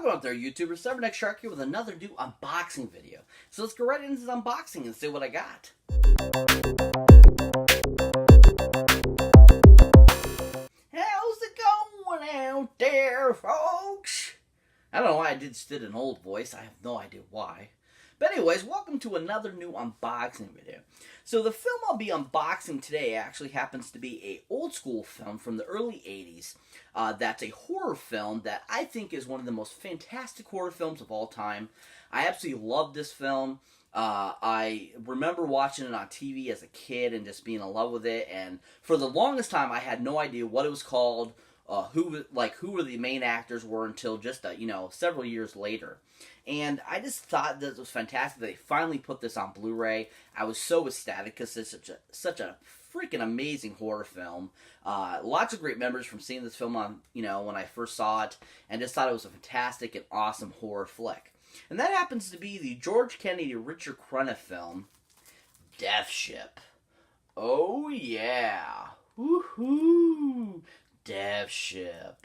Welcome out there, YouTubers. Cyberneticshark here with another new unboxing video. So let's go right into this unboxing and see what I got. How's it going out there, folks? I don't know why I just did an old voice. I have no idea why. But anyways, welcome to another new unboxing video. So the film I'll be unboxing today actually happens to be an old school film from the early 80s. That's a horror film that I think is one of the most fantastic horror films of all time. I absolutely love this film. I remember watching it on TV as a kid and just being in love with it. And for the longest time, I had no idea what it was called, who were the main actors were until just several years later. And I just thought this was fantastic that they finally put this on Blu-ray. I was so ecstatic because it's such a freaking amazing horror film. Lots of great memories from seeing this film on, when I first saw it, and just thought it was a fantastic and awesome horror flick. And that happens to be the George Kennedy Richard Crenna film, Deathship. Oh yeah, woohoo, Deathship.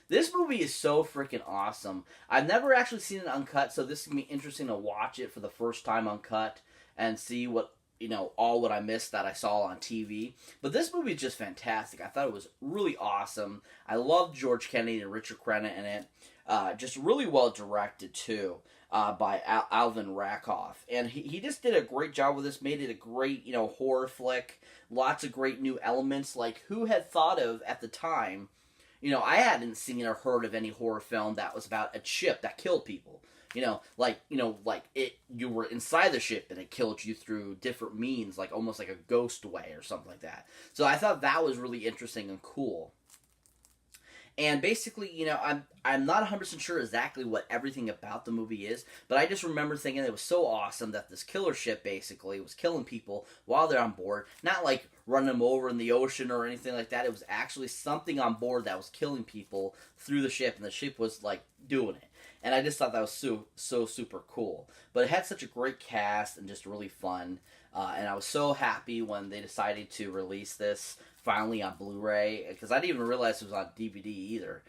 This movie is so freaking awesome. I've never actually seen it uncut, so this is going to be interesting to watch it for the first time uncut and see what, all what I missed that I saw on TV. But this movie is just fantastic. I thought it was really awesome. I loved George Kennedy and Richard Crenna in it. Just really well directed, too, by Alvin Rakoff. And he just did a great job with this, made it a great, horror flick. Lots of great new elements, like who had thought of at the time. I hadn't seen or heard of any horror film that was about a ship that killed people. You were inside the ship and it killed you through different means, like almost like a ghost way or something like that. So I thought that was really interesting and cool. And basically, I'm not 100% sure exactly what everything about the movie is, but I just remember thinking it was so awesome that this killer ship basically was killing people while they're on board. Not like running them over in the ocean or anything like that. It was actually something on board that was killing people through the ship, and the ship was like doing it. And I just thought that was so super cool. But it had such a great cast and just really fun. And I was so happy when they decided to release this finally on Blu-ray, because I didn't even realize it was on DVD either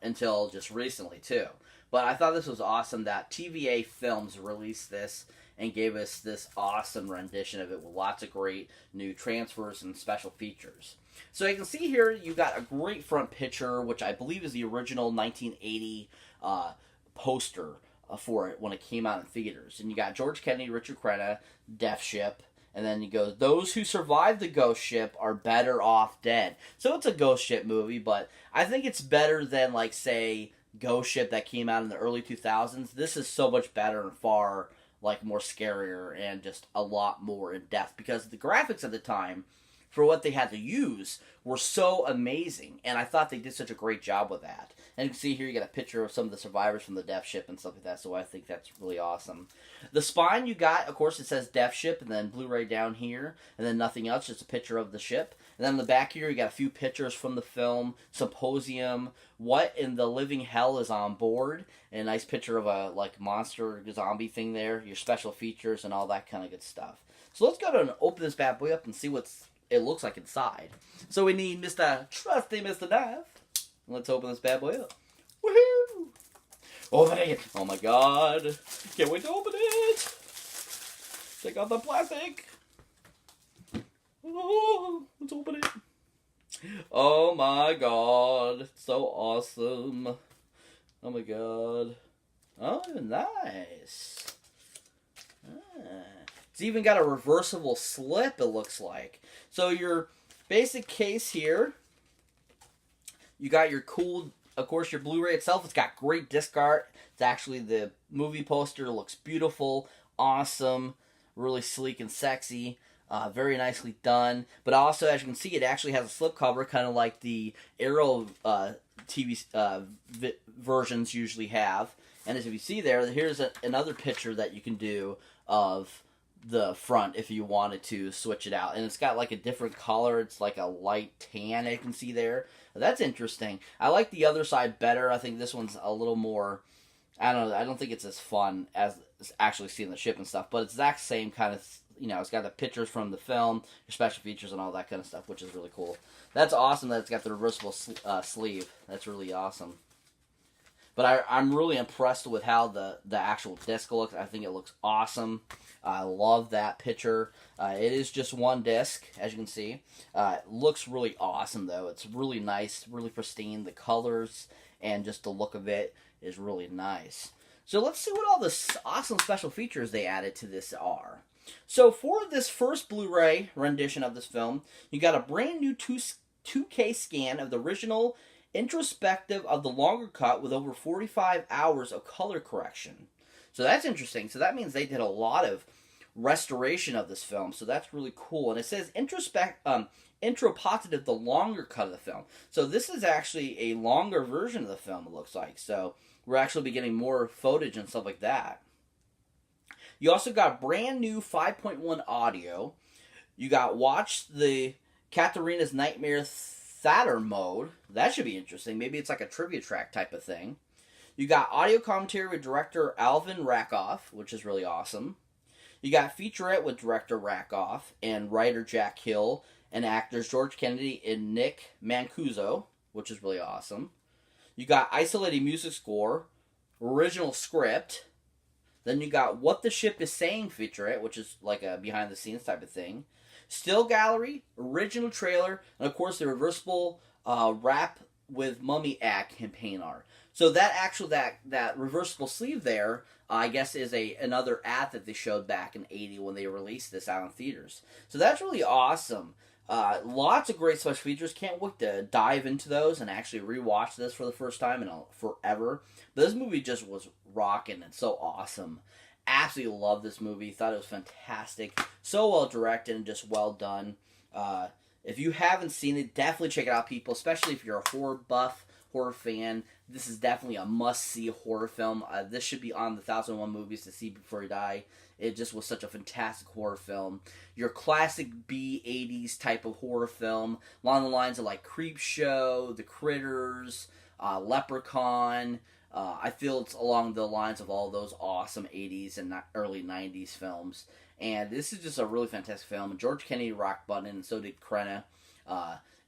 until just recently too. But I thought this was awesome that TVA Films released this and gave us this awesome rendition of it with lots of great new transfers and special features. So you can see here you got a great front picture, which I believe is the original 1980 poster for it when it came out in theaters. And you got George Kennedy, Richard Crenna, Deathship, and then you go, those who survived the ghost ship are better off dead. So it's a ghost ship movie, but I think it's better than, like, say, Ghost Ship that came out in the early 2000s. This is so much better and far, like, more scarier and just a lot more in depth, because the graphics at the time, for what they had to use, were so amazing, and I thought they did such a great job with that. And you can see here you got a picture of some of the survivors from the Deathship and stuff like that, so I think that's really awesome. The spine you got, of course, it says Deathship, and then Blu-ray down here, and then nothing else, just a picture of the ship. And then on the back here, you got a few pictures from the film, Symposium, what in the living hell is on board, and a nice picture of a, monster zombie thing there, your special features, and all that kind of good stuff. So let's go ahead and open this bad boy up and see what's it looks like inside. So we need Mr. Trusty Mr. Knife. Let's open this bad boy up. Woohoo! Open it! Oh my god! Can't wait to open it! Take out the plastic! Oh, let's open it! Oh my god! So awesome! Oh my god! Oh, nice! It's even got a reversible slip, it looks like. So your basic case here, you got your cool, of course, your Blu-ray itself. It's got great disc art. It's actually the movie poster. It looks beautiful, awesome, really sleek and sexy. Very nicely done. But also, as you can see, it actually has a slipcover, kind of like the Arrow TV versions usually have. And as you see there, here's another picture that you can do of the front if you wanted to switch it out. And it's got like a different color. It's like a light tan, you can see there. That's interesting. I like the other side better. I think this one's a little more, I don't know, I don't think it's as fun as actually seeing the ship and stuff, but it's the exact same kind of, it's got the pictures from the film, your special features and all that kind of stuff, which is really cool. That's awesome that it's got the reversible sleeve. That's really awesome. But I'm really impressed with how the actual disc looks. I think it looks awesome. I love that picture. It is just one disc, as you can see. It looks really awesome, though. It's really nice, really pristine. The colors and just the look of it is really nice. So let's see what all the awesome special features they added to this are. So for this first Blu-ray rendition of this film, you got a brand new 2K scan of the original introspective of the longer cut with over 45 hours of color correction. So that's interesting. So that means they did a lot of restoration of this film. So that's really cool. And it says intro positive, the longer cut of the film. So this is actually a longer version of the film, it looks like. So we're actually be getting more footage and stuff like that. You also got brand new 5.1 audio. You got watch the Katarina's Nightmare Theater mode. That should be interesting. Maybe it's like a trivia track type of thing. You got audio commentary with director Alvin Rakoff, which is really awesome. You got featurette with director Rakoff and writer Jack Hill and actors George Kennedy and Nick Mancuso, which is really awesome. You got isolated music score, original script. Then you got What the Ship is Saying featurette, which is like a behind the scenes type of thing. Still gallery, original trailer, and of course the reversible wrap with mummy act campaign art. So that reversible sleeve there, I guess, is another ad that they showed back in '80 when they released this out in theaters. So that's really awesome. Lots of great special features. Can't wait to dive into those and actually rewatch this for the first time in forever. But this movie just was rocking and so awesome. Absolutely love this movie. Thought it was fantastic. So well directed and just well done. If you haven't seen it, definitely check it out, people. Especially if you're a horror buff, horror fan. This is definitely a must-see horror film. This should be on the 1001 Movies to See Before You Die. It just was such a fantastic horror film. Your classic B-80s type of horror film. Along the lines of like Creepshow, The Critters, Leprechaun. I feel it's along the lines of all those awesome 80s and early 90s films. And this is just a really fantastic film. George Kennedy rock button, and so did Crenna.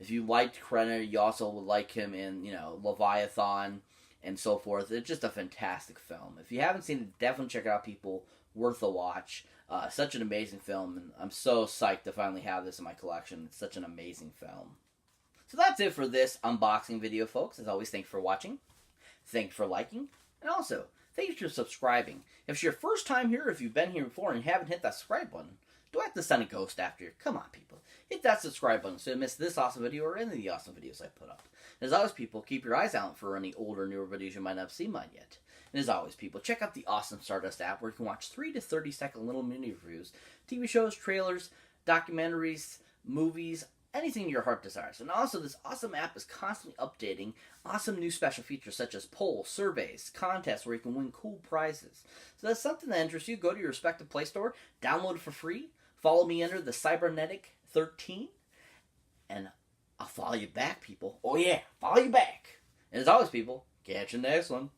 If you liked Crenna, you also would like him in, Leviathan and so forth. It's just a fantastic film. If you haven't seen it, definitely check it out, people. Worth a watch. Such an amazing film, and I'm so psyched to finally have this in my collection. It's such an amazing film. So that's it for this unboxing video, folks. As always, thanks for watching. Thank you for liking, and also, thank you for subscribing. If it's your first time here, if you've been here before and you haven't hit that subscribe button, do I have to send a ghost after you? Come on, people. Hit that subscribe button so you don't miss this awesome video or any of the awesome videos I put up. And as always, people, keep your eyes out for any older, newer videos you might not have seen mine yet. And as always, people, check out the awesome Stardust app where you can watch 3 to 30-second little mini reviews, TV shows, trailers, documentaries, movies, anything your heart desires. And also, this awesome app is constantly updating awesome new special features such as polls, surveys, contests where you can win cool prizes. So that's something that interests you. Go to your respective Play Store, download it for free, follow me under the Cybernetic13, and I'll follow you back, people. Oh yeah, follow you back. And as always, people, catch you in the next one.